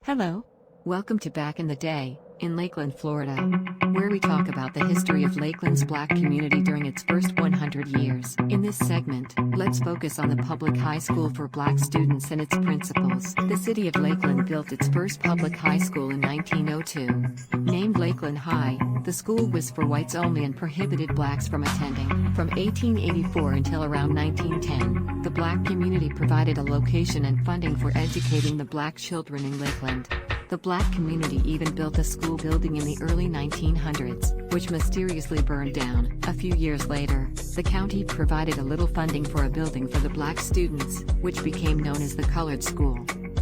Hello. Welcome to Back in the Day, in Lakeland, Florida, where we talk about the history of Lakeland's Black community during its first 100 years. In this segment, let's focus on the public high school for Black students and its principals. The city of Lakeland built its first public high school in 1902. Named Lakeland High, the school was for whites only and prohibited Blacks from attending. From 1884 until around 1910, the Black community provided a location and funding for educating the Black children in Lakeland. The Black community even built a school building in the early 1900s, which mysteriously burned down. A few years later, the county provided a little funding for a building for the Black students, which became known as the Colored School.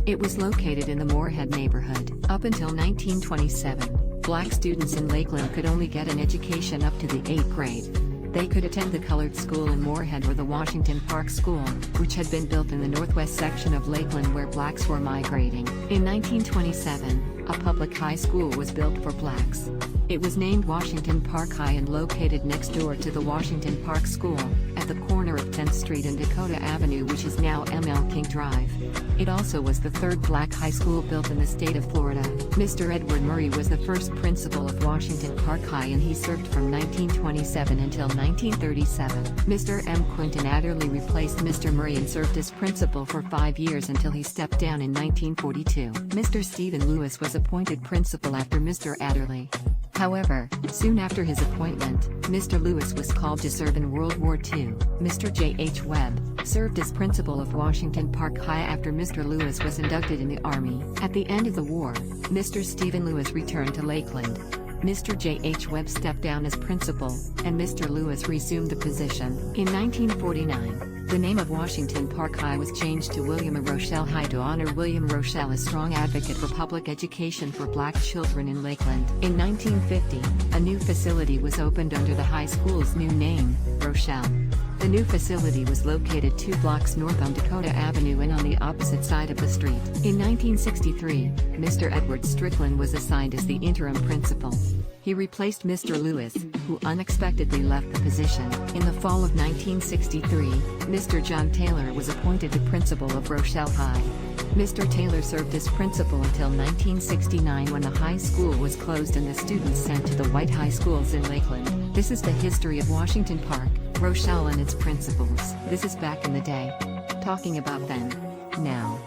It was located in the Moorhead neighborhood. Up until 1927, Black students in Lakeland could only get an education up to the 8th grade. They could attend the Colored School in Moorhead or the Washington Park School, which had been built in the northwest section of Lakeland where Blacks were migrating. In 1927, a public high school was built for Blacks. It was named Washington Park High and located next door to the Washington Park School, at the corner of 10th Street and Dakota Avenue, which is now M.L. King Drive. It also was the third Black high school built in the state of Florida. Mr. Edward Murray was the first principal of Washington Park High and he served from 1927 until 1937. Mr. M. Quinton Adderley replaced Mr. Murray and served as principal for 5 years until he stepped down in 1942. Mr. Stephen Lewis was appointed principal after Mr. Adderley. However, soon after his appointment, Mr. Lewis was called to serve in World War II. Mr. J. H. Webb served as principal of Washington Park High after Mr. Lewis was inducted in the Army. At the end of the war, Mr. Stephen Lewis returned to Lakeland. Mr. J. H. Webb stepped down as principal, and Mr. Lewis resumed the position. In 1949, the name of Washington Park High was changed to William and Rochelle High to honor William Rochelle, a strong advocate for public education for Black children in Lakeland. In 1950, a new facility was opened under the high school's new name, Rochelle. The new facility was located 2 blocks north on Dakota Avenue and on the opposite side of the street. In 1963, Mr. Edward Strickland was assigned as the interim principal. He replaced Mr. Lewis, who unexpectedly left the position. In the fall of 1963, Mr. John Taylor was appointed the principal of Rochelle High. Mr. Taylor served as principal until 1969 when the high school was closed and the students sent to the white high schools in Lakeland. This is the history of Washington Park, Rochelle and its principals. This is Back in the Day. Talking about then, now.